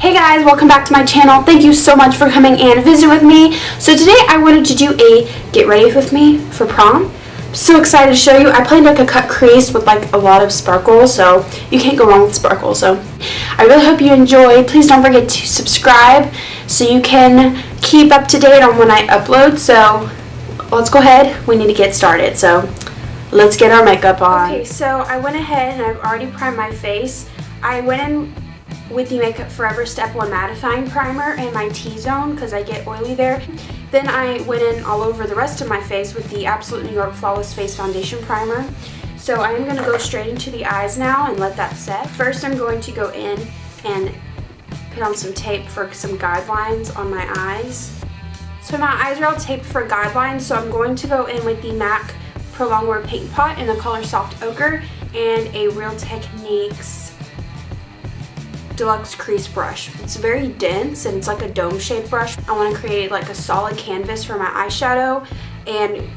Hey guys, welcome back to my channel. Thank you so much for coming and visit with me. So today I wanted to do a get ready with me for prom. I'm so excited to show you. I planned like a cut crease with like a lot of sparkles, so you can't go wrong with sparkles. So I really hope you enjoy. Please don't forget to subscribe so you can keep up to date on when I upload. So let's go ahead. We need to get started. So let's get our makeup on. Okay, so I went ahead and I've already primed my face. I went in with the Makeup Forever Step 1 Mattifying Primer and my T-Zone because I get oily there. Then I went in all over the rest of my face with the Absolute New York Flawless Face Foundation Primer. So I am going to go straight into the eyes now and let that set. First I'm going to go in and put on some tape for some guidelines on my eyes. So my eyes are all taped for guidelines, so I'm going to go in with the MAC Pro Longwear Paint Pot in the color Soft Ochre and a Real Techniques Deluxe Crease Brush. It's very dense and it's like a dome shaped brush. I want to create like a solid canvas for my eyeshadow and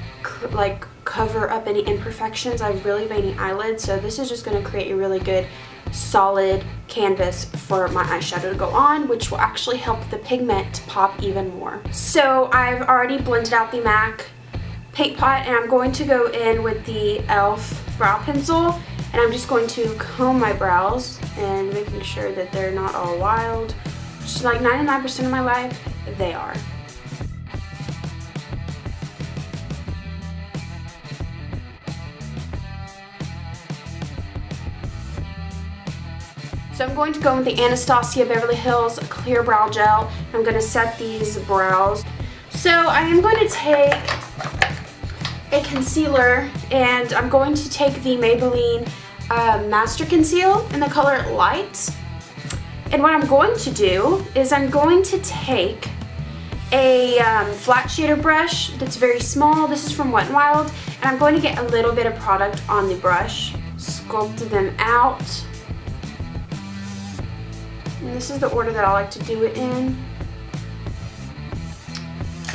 like cover up any imperfections. I have really veiny eyelids, so this is just going to create a really good solid canvas for my eyeshadow to go on, which will actually help the pigment pop even more. So I've already blended out the MAC Paint Pot and I'm going to go in with the e.l.f. brow pencil. And I'm just going to comb my brows and making sure that they're not all wild. Just like 99% of my life, they are. So I'm going to go with the Anastasia Beverly Hills Clear Brow Gel. I'm going to set these brows. So I am going to take a concealer and I'm going to take the Maybelline Master Conceal in the color Light, and what I'm going to do is I'm going to take a flat shader brush that's very small. This is from Wet n Wild, and I'm going to get a little bit of product on the brush, sculpt them out, and this is the order that I like to do it in.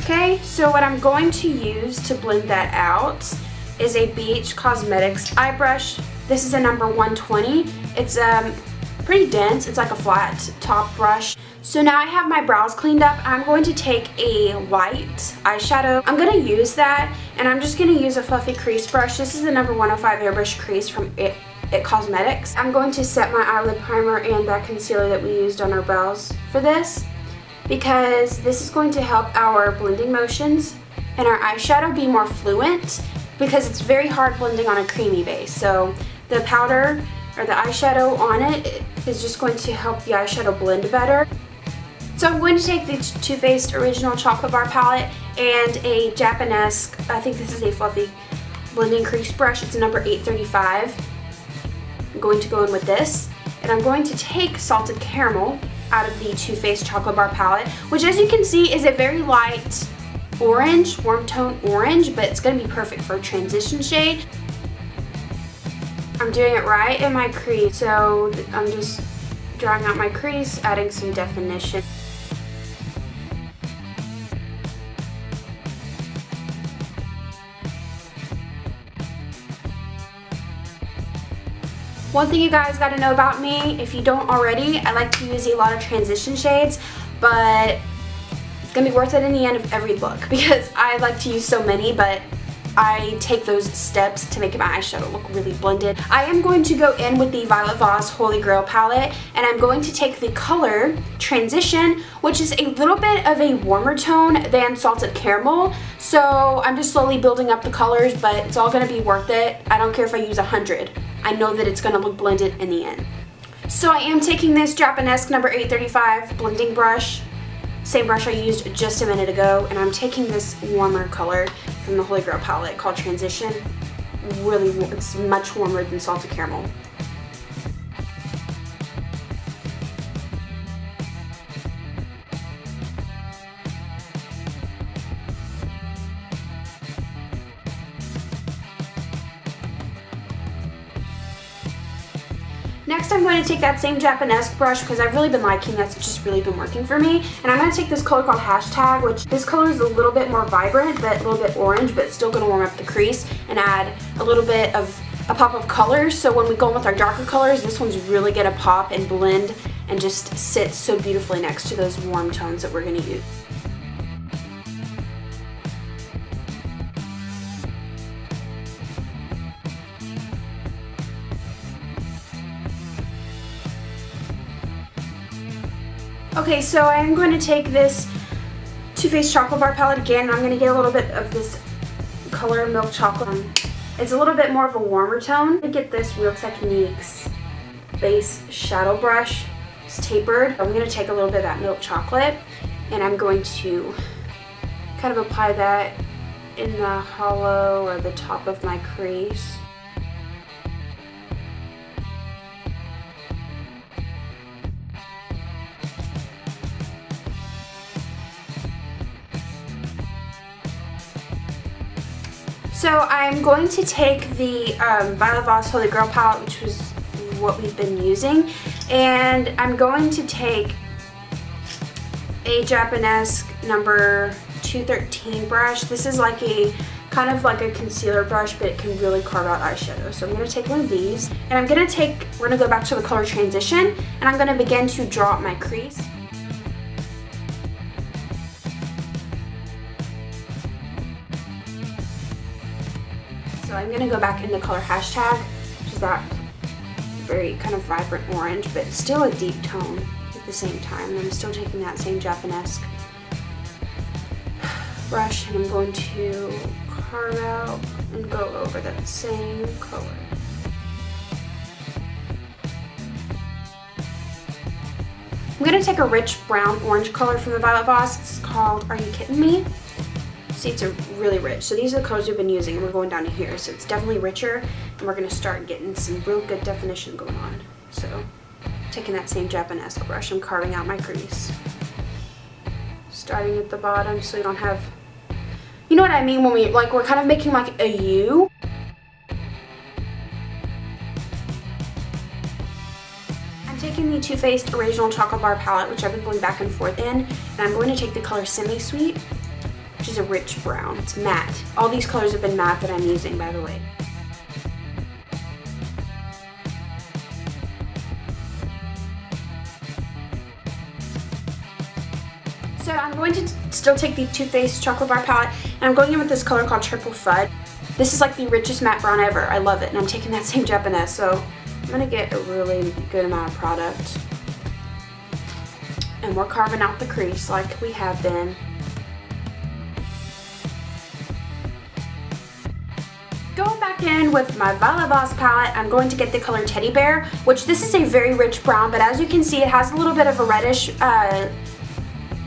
Okay, so what I'm going to use to blend that out is a BH Cosmetics eye brush. This is a number 120. It's pretty dense. It's like a flat top brush. So now I have my brows cleaned up. I'm going to take a white eyeshadow. I'm going to use that, and I'm just going to use a fluffy crease brush. This is the number 105 Airbrush Crease from It Cosmetics. I'm going to set my eyelid primer and that concealer that we used on our brows for this, because this is going to help our blending motions and our eyeshadow be more fluent, because it's very hard blending on a creamy base. So the powder or the eyeshadow on it is just going to help the eyeshadow blend better. So I'm going to take the Too Faced Original Chocolate Bar Palette and a Japanesque, I think this is a fluffy blending crease brush. It's a number 835. I'm going to go in with this, and I'm going to take Salted Caramel out of the Too Faced Chocolate Bar Palette, which as you can see is a very light orange, warm tone orange, but it's going to be perfect for a transition shade. I'm doing it right in my crease, so I'm just drawing out my crease, adding some definition. One thing you guys got to know about me, if you don't already, I like to use a lot of transition shades, but it's going to be worth it in the end of every look, because I like to use so many, but I take those steps to make my eyeshadow look really blended. I am going to go in with the Violet Voss Holy Grail palette, and I'm going to take the color Transition, which is a little bit of a warmer tone than Salted Caramel. So I'm just slowly building up the colors, but it's all going to be worth it. I don't care if I use 100. I know that it's going to look blended in the end. So I am taking this Japanesque number 835 blending brush, same brush I used just a minute ago, and I'm taking this warmer color from the Holy Grail palette called Transition. Really, it's much warmer than Salted Caramel. Next I'm going to take that same Japanesque brush, because I've really been liking that. It's just really been working for me. And I'm going to take this color called Hashtag, which this color is a little bit more vibrant, but a little bit orange, but it's still going to warm up the crease and add a little bit of a pop of colors. So when we go in with our darker colors, this one's really going to pop and blend and just sits so beautifully next to those warm tones that we're going to use. Okay, so I'm going to take this Too Faced Chocolate Bar palette again, and I'm going to get a little bit of this color Milk Chocolate. It's a little bit more of a warmer tone. I'm going to get this Real Techniques base shadow brush. It's tapered. I'm going to take a little bit of that Milk Chocolate, and I'm going to kind of apply that in the hollow or the top of my crease. So I'm going to take the Violet Voss Holy Grail palette, which was what we've been using, and I'm going to take a Japanesque number 213 brush. This is like a kind of like a concealer brush, but it can really carve out eyeshadow. So I'm going to take one of these, and we're going to go back to the color transition, and I'm going to begin to draw out my crease. So I'm going to go back in the color Hashtag, which is that very kind of vibrant orange, but still a deep tone at the same time. And I'm still taking that same Japanesque brush, and I'm going to carve out and go over that same color. I'm going to take a rich brown orange color from the Violet Voss. It's called Are You Kidding Me? See, it's really rich. So these are the colors we've been using, and we're going down to here. So it's definitely richer, and we're going to start getting some real good definition going on. So taking that same Japanesque brush, I'm carving out my crease. Starting at the bottom so you don't have, you know what I mean, when we're kind of making like a U. I'm taking the Too Faced Original Chocolate Bar palette, which I've been going back and forth in, and I'm going to take the color Semi Sweet, which is a rich brown. It's matte. All these colors have been matte that I'm using, by the way. So I'm going to still take the Too Faced Chocolate Bar palette, and I'm going in with this color called Triple Fud. This is like the richest matte brown ever. I love it, and I'm taking that same Japanesque, so I'm going to get a really good amount of product. And we're carving out the crease like we have been. Going back in with my Violet Voss palette, I'm going to get the color Teddy Bear, which this is a very rich brown, but as you can see, it has a little bit of a reddish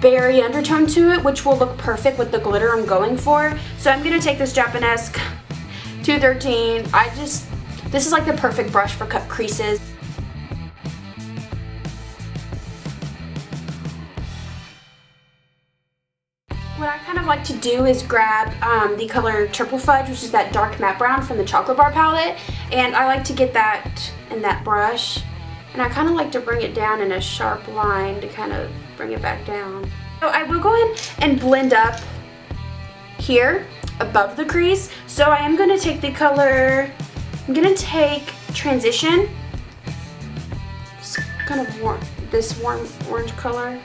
berry undertone to it, which will look perfect with the glitter I'm going for. So I'm going to take this Japanesque 213. This is like the perfect brush for cut creases. What I kind of like to do is grab the color Triple Fudge, which is that dark matte brown from the Chocolate Bar palette, and I like to get that in that brush, and I kind of like to bring it down in a sharp line to kind of bring it back down. So I will go in and blend up here above the crease. So I am going to take the color, I'm going to take Transition, it's kind of warm, this warm orange color,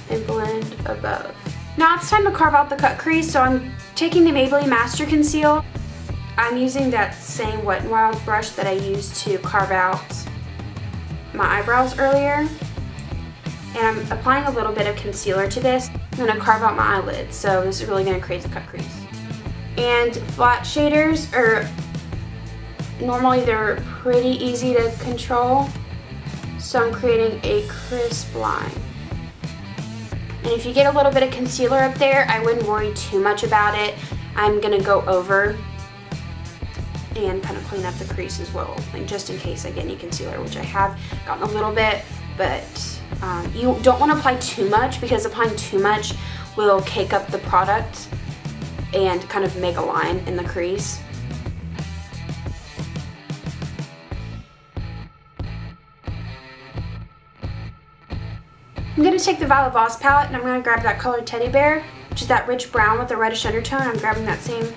and blend above. Now it's time to carve out the cut crease, so I'm taking the Maybelline Master Conceal. I'm using that same Wet n Wild brush that I used to carve out my eyebrows earlier. And I'm applying a little bit of concealer to this. I'm going to carve out my eyelids, so this is really going to create a cut crease. And flat shaders are, normally they're pretty easy to control, so I'm creating a crisp line. And if you get a little bit of concealer up there, I wouldn't worry too much about it. I'm going to go over and kind of clean up the crease as well, like just in case I get any concealer, which I have gotten a little bit, but you don't want to apply too much, because applying too much will cake up the product and kind of make a line in the crease. I'm going to take the Violet Voss palette, and I'm going to grab that color Teddy Bear, which is that rich brown with a reddish undertone. I'm grabbing that same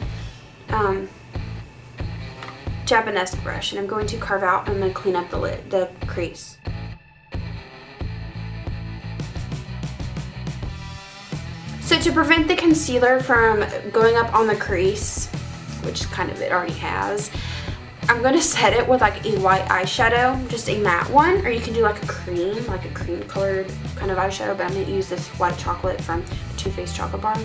Japanese brush, and I'm going to carve out and I'm going to clean up the crease. So to prevent the concealer from going up on the crease, which kind of it already has, I'm going to set it with like a white eyeshadow, just a matte one, or you can do like a cream colored kind of eyeshadow, but I'm going to use this white chocolate from the Too Faced Chocolate Bar.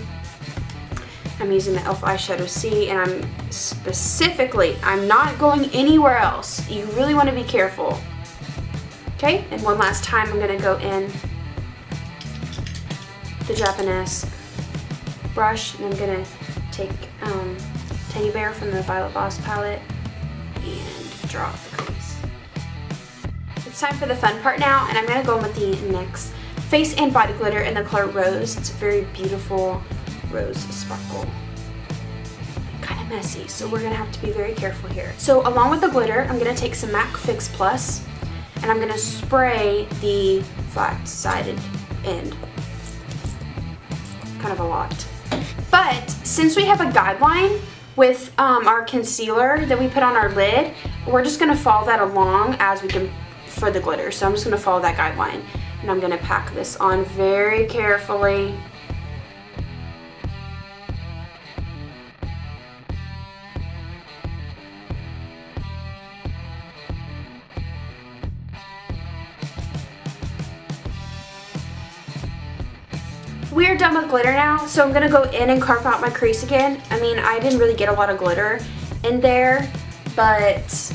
I'm using the e.l.f. eyeshadow C, and I'm not going anywhere else. You really want to be careful. Okay, and one last time I'm going to go in the Japanese brush, and I'm going to take Teddy Bear from the Violet Voss palette and draw out the crease. It's time for the fun part now, and I'm going to go in with the NYX face and body glitter in the color Rose. It's a very beautiful rose sparkle. Kind of messy, so we're going to have to be very careful here. So along with the glitter, I'm going to take some MAC Fix Plus, and I'm going to spray the flat-sided end. Kind of a lot. But since we have a guideline with our concealer that we put on our lid, we're just going to follow that along as we can for the glitter. So I'm just going to follow that guideline, and I'm going to pack this on very carefully. We're done with glitter now, so I'm going to go in and carve out my crease again. I mean, I didn't really get a lot of glitter in there, but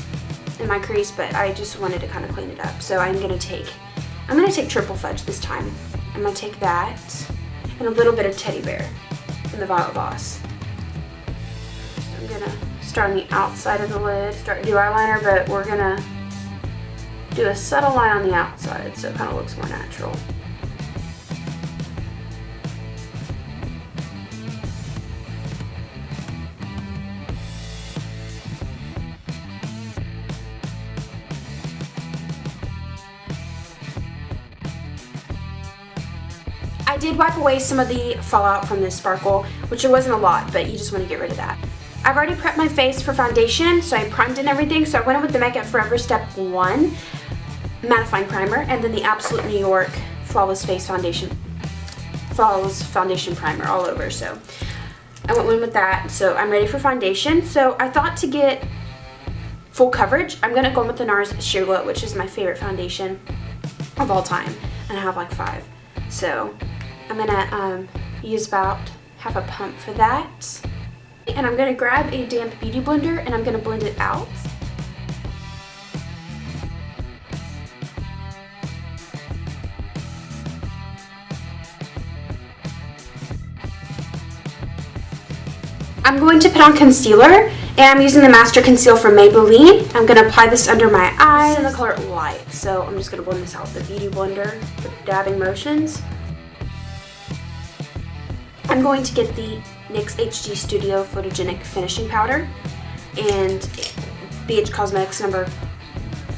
in my crease, but I just wanted to kind of clean it up. So I'm going to take Triple Fudge this time. I'm going to take that and a little bit of Teddy Bear from the Violet Voss. So I'm going to start on the outside of the lid, start to do eyeliner, but we're going to do a subtle line on the outside so it kind of looks more natural. I did wipe away some of the fallout from this sparkle, which it wasn't a lot, but you just want to get rid of that. I've already prepped my face for foundation, so I primed and everything, so I went in with the Makeup Forever Step 1 mattifying primer, and then the Absolute New York Flawless Foundation Primer all over. So I went in with that, so I'm ready for foundation. So I thought to get full coverage, I'm going to go in with the NARS Sheer Glow, which is my favorite foundation of all time, and I have like 5. So I'm going to use about half a pump for that. And I'm going to grab a damp beauty blender and I'm going to blend it out. I'm going to put on concealer, and I'm using the Master Conceal from Maybelline. I'm going to apply this under my eyes in the color Light. So I'm just going to blend this out with the beauty blender with dabbing motions. I'm going to get the NYX HD Studio Photogenic Finishing Powder and BH Cosmetics number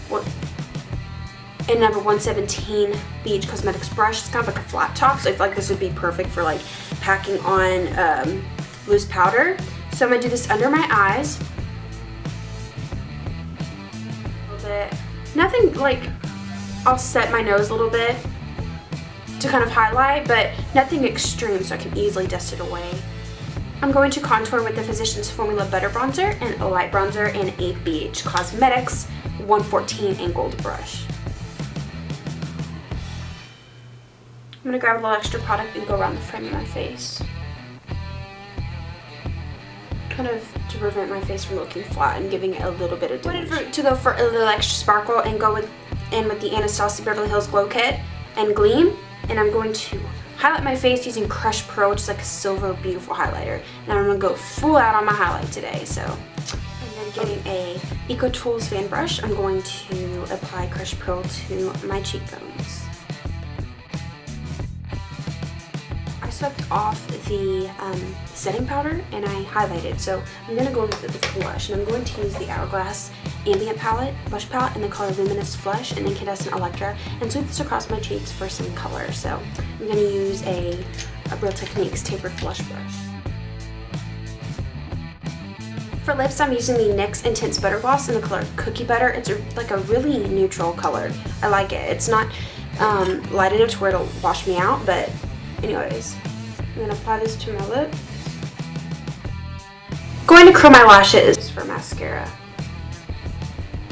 117 BH Cosmetics brush. It's kind of like a flat top, so I feel like this would be perfect for like packing on loose powder. So I'm going to do this under my eyes. A little bit. Nothing like, I'll set my nose a little bit to kind of highlight, but nothing extreme so I can easily dust it away. I'm going to contour with the Physicians Formula Butter Bronzer and a light bronzer and a BH Cosmetics 114 angled brush. I'm going to grab a little extra product and go around the frame of my face, kind of to prevent my face from looking flat and giving it a little bit of dimension. I wanted to go for a little extra sparkle and go in with the Anastasia Beverly Hills Glow Kit and Gleam. And I'm going to highlight my face using Crush Pro, which is like a silver beautiful highlighter. And I'm going to go full out on my highlight today. So, and then getting a Eco Tools fan brush, I'm going to apply Crush Pro to my cheekbones. I swept off the setting powder and I highlighted. So I'm going to go with the blush, and I'm going to use the Hourglass Ambient Blush Palette in the color Luminous Flush and Incandescent Electra, and sweep this across my cheeks for some color. So I'm going to use a Real Techniques Tapered Blush Brush. For lips, I'm using the NYX Intense Butter Gloss in the color Cookie Butter. It's like a really neutral color. I like it. It's not light enough to where it'll wash me out, but anyways, I'm going to apply this to my lips. Going to curl my lashes for mascara.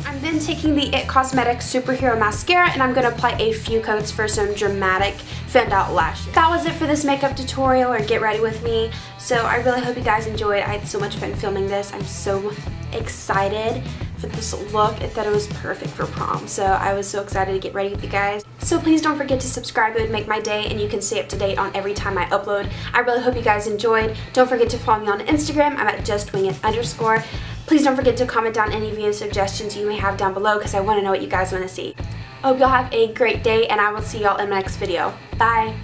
I'm then taking the IT Cosmetics Superhero Mascara and I'm going to apply a few coats for some dramatic fanned out lashes. That was it for this makeup tutorial or get ready with me. So I really hope you guys enjoyed. I had so much fun filming this. I'm so excited for this look. I thought it was perfect for prom. So I was so excited to get ready with you guys. So please don't forget to subscribe. It would make my day and you can stay up to date on every time I upload. I really hope you guys enjoyed. Don't forget to follow me on Instagram. I'm at justwingit_. Please don't forget to comment down any video suggestions you may have down below because I want to know what you guys want to see. I hope y'all have a great day and I will see y'all in my next video. Bye!